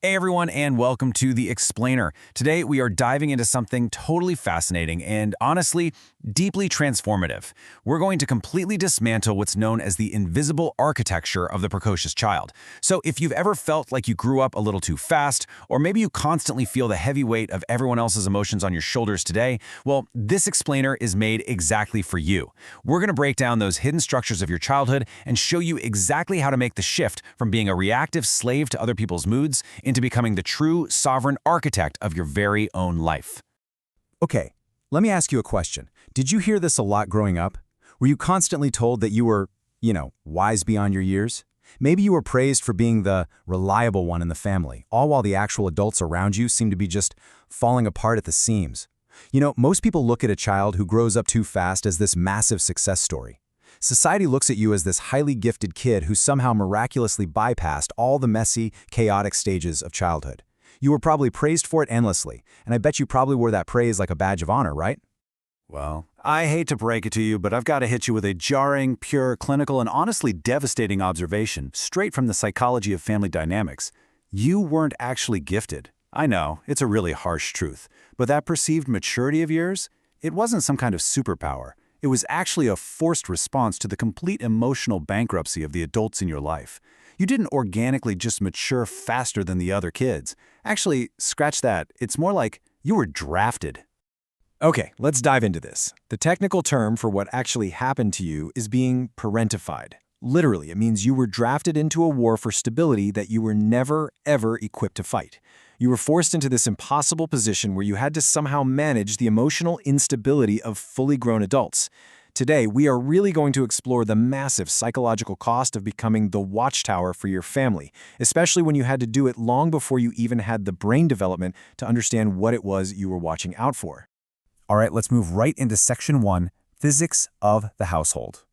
Hey everyone, and welcome to The Explainer. Today we are diving into something totally fascinating and, honestly, deeply transformative. We're going to completely dismantle what's known as the invisible architecture of the precocious child. So if you've ever felt like you grew up a little too fast, or maybe you constantly feel the heavy weight of everyone else's emotions on your shoulders today, well, this explainer is made exactly for you. We're going to break down those hidden structures of your childhood and show you exactly how to make the shift from being a reactive slave to other people's moods into becoming the true sovereign architect of your very own life. Okay, let me ask you a question. Did you hear this a lot growing up? Were you constantly told that you were, wise beyond your years? Maybe you were praised for being the reliable one in the family, all while the actual adults around you seem to be just falling apart at the seams. Most people look at a child who grows up too fast as this massive success story. Society looks at you as this highly gifted kid who somehow miraculously bypassed all the messy, chaotic stages of childhood. You were probably praised for it endlessly, and I bet you probably wore that praise like a badge of honor, right? Well, I hate to break it to you, but I've got to hit you with a jarring, pure, clinical, and honestly devastating observation straight from the psychology of family dynamics. You weren't actually gifted. I know, it's a really harsh truth, but that perceived maturity of yours, it wasn't some kind of superpower. It was actually a forced response to the complete emotional bankruptcy of the adults in your life. You didn't organically just mature faster than the other kids. Actually, scratch that. It's more like you were drafted. Okay, let's dive into this. The technical term for what actually happened to you is being parentified. Literally, it means you were drafted into a war for stability that you were never, ever equipped to fight. You were forced into this impossible position where you had to somehow manage the emotional instability of fully grown adults. Today, we are really going to explore the massive psychological cost of becoming the Watchtower for your family, especially when you had to do it long before you even had the brain development to understand what it was you were watching out for. All right, let's move right into Section 1, Physics of the Household.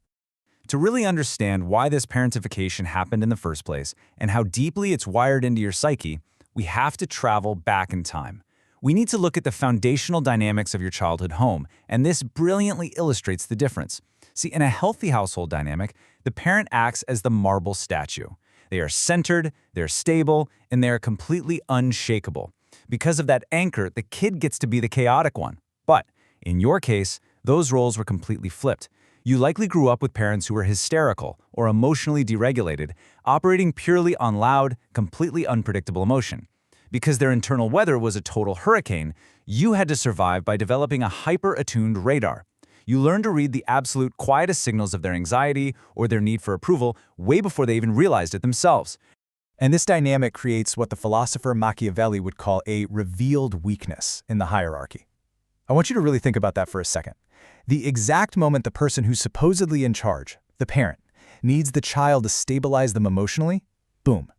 To really understand why this parentification happened in the first place and how deeply it's wired into your psyche, we have to travel back in time. We need to look at the foundational dynamics of your childhood home, and this brilliantly illustrates the difference. See, in a healthy household dynamic, the parent acts as the marble statue. They are centered, they're stable, and they are completely unshakable. Because of that anchor, the kid gets to be the chaotic one. But in your case, those roles were completely flipped. You likely grew up with parents who were hysterical or emotionally deregulated, operating purely on loud, completely unpredictable emotion. Because their internal weather was a total hurricane, you had to survive by developing a hyper-attuned radar. You learned to read the absolute quietest signals of their anxiety or their need for approval way before they even realized it themselves. And this dynamic creates what the philosopher Machiavelli would call a revealed weakness in the hierarchy. I want you to really think about that for a second. The exact moment the person who's supposedly in charge, the parent, needs the child to stabilize them emotionally, boom.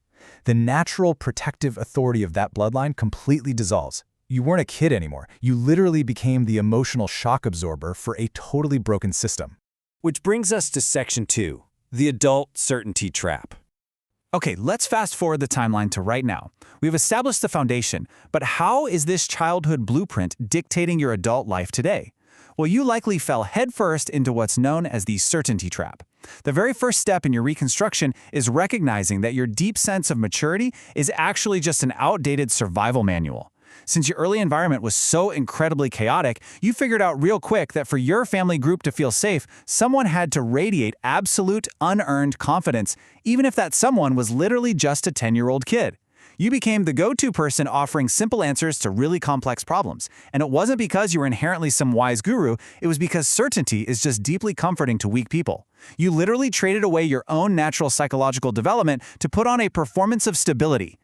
The natural protective authority of that bloodline completely dissolves. You weren't a kid anymore. You literally became the emotional shock absorber for a totally broken system. Which brings us to Section 2, the adult certainty trap. Okay, let's fast forward the timeline to right now. We've established the foundation, but how is this childhood blueprint dictating your adult life today? Well, you likely fell headfirst into what's known as the certainty trap. The very first step in your reconstruction is recognizing that your deep sense of maturity is actually just an outdated survival manual. Since your early environment was so incredibly chaotic, you figured out real quick that for your family group to feel safe, someone had to radiate absolute, unearned confidence, even if that someone was literally just a 10-year-old kid. You became the go-to person offering simple answers to really complex problems. And it wasn't because you were inherently some wise guru, it was because certainty is just deeply comforting to weak people. You literally traded away your own natural psychological development to put on a performance of stability.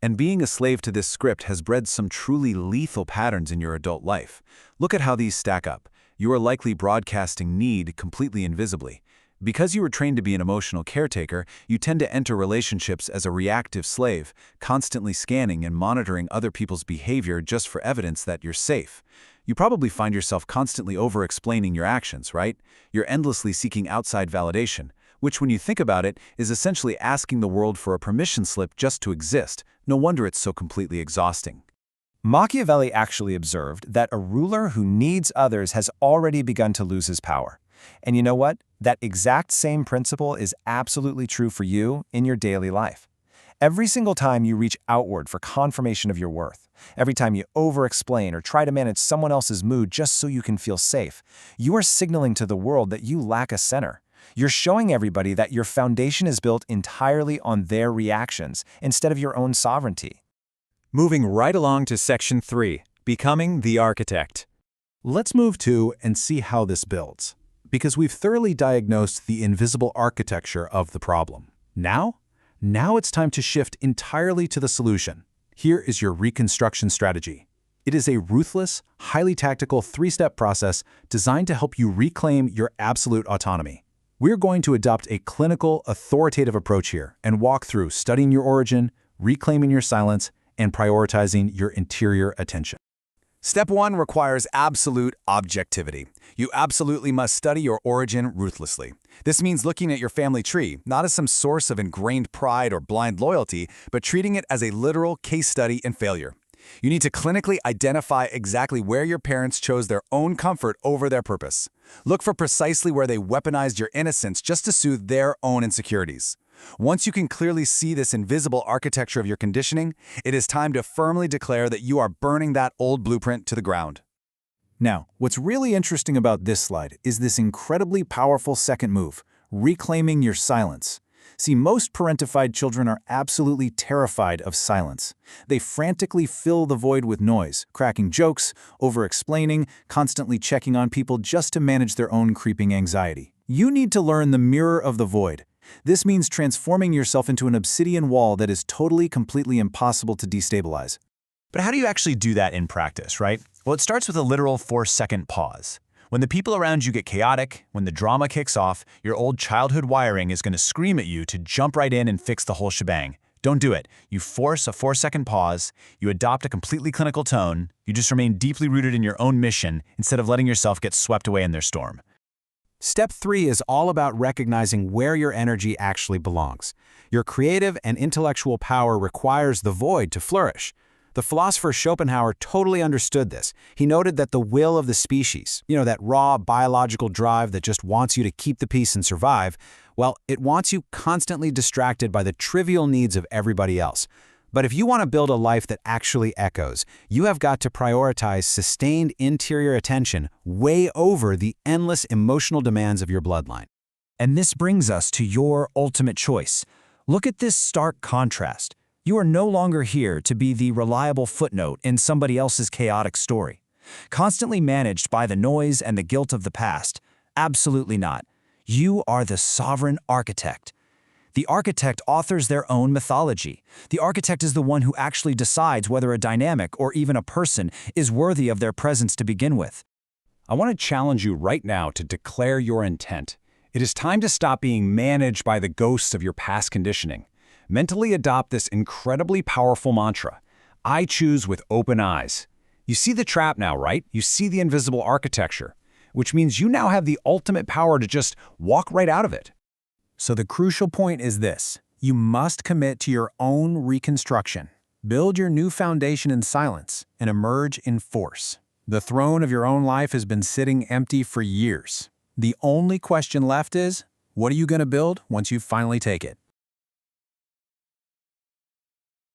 And being a slave to this script has bred some truly lethal patterns in your adult life. Look at how these stack up. You are likely broadcasting need completely invisibly. Because you were trained to be an emotional caretaker, you tend to enter relationships as a reactive slave, constantly scanning and monitoring other people's behavior just for evidence that you're safe. You probably find yourself constantly over-explaining your actions, right? You're endlessly seeking outside validation, which, when you think about it, is essentially asking the world for a permission slip just to exist. No wonder it's so completely exhausting. Machiavelli actually observed that a ruler who needs others has already begun to lose his power. And you know what? That exact same principle is absolutely true for you in your daily life. Every single time you reach outward for confirmation of your worth, every time you over-explain or try to manage someone else's mood just so you can feel safe, you are signaling to the world that you lack a center. You're showing everybody that your foundation is built entirely on their reactions instead of your own sovereignty. Moving right along to Section 3, Becoming the Architect. Let's move to and see how this builds, because we've thoroughly diagnosed the invisible architecture of the problem. Now it's time to shift entirely to the solution. Here is your reconstruction strategy. It is a ruthless, highly tactical three-step process designed to help you reclaim your absolute autonomy. We're going to adopt a clinical, authoritative approach here and walk through studying your origin, reclaiming your silence, and prioritizing your interior attention. Step 1 requires absolute objectivity. You absolutely must study your origin ruthlessly. This means looking at your family tree, not as some source of ingrained pride or blind loyalty, but treating it as a literal case study in failure. You need to clinically identify exactly where your parents chose their own comfort over their purpose. Look for precisely where they weaponized your innocence just to soothe their own insecurities. Once you can clearly see this invisible architecture of your conditioning, it is time to firmly declare that you are burning that old blueprint to the ground. Now, what's really interesting about this slide is this incredibly powerful second move, reclaiming your silence. See, most parentified children are absolutely terrified of silence. They frantically fill the void with noise, cracking jokes, over-explaining, constantly checking on people just to manage their own creeping anxiety. You need to learn the mirror of the void. This means transforming yourself into an obsidian wall that is totally, completely impossible to destabilize. But how do you actually do that in practice, right? Well, it starts with a literal 4-second pause. When the people around you get chaotic, when the drama kicks off, your old childhood wiring is going to scream at you to jump right in and fix the whole shebang. Don't do it. You force a 4-second pause, you adopt a completely clinical tone, you just remain deeply rooted in your own mission instead of letting yourself get swept away in their storm. Step 3 is all about recognizing where your energy actually belongs. Your creative and intellectual power requires the void to flourish. The philosopher Schopenhauer totally understood this. He noted that the will of the species, that raw biological drive that just wants you to keep the peace and survive, well, it wants you constantly distracted by the trivial needs of everybody else. But if you want to build a life that actually echoes, you have got to prioritize sustained interior attention way over the endless emotional demands of your bloodline. And this brings us to your ultimate choice. Look at this stark contrast. You are no longer here to be the reliable footnote in somebody else's chaotic story, constantly managed by the noise and the guilt of the past. Absolutely not. You are the sovereign architect. The architect authors their own mythology. The architect is the one who actually decides whether a dynamic or even a person is worthy of their presence to begin with. I want to challenge you right now to declare your intent. It is time to stop being managed by the ghosts of your past conditioning. Mentally adopt this incredibly powerful mantra. I choose with open eyes. You see the trap now, right? You see the invisible architecture, which means you now have the ultimate power to just walk right out of it. So the crucial point is this. You must commit to your own reconstruction. Build your new foundation in silence and emerge in force. The throne of your own life has been sitting empty for years. The only question left is, what are you going to build once you finally take it?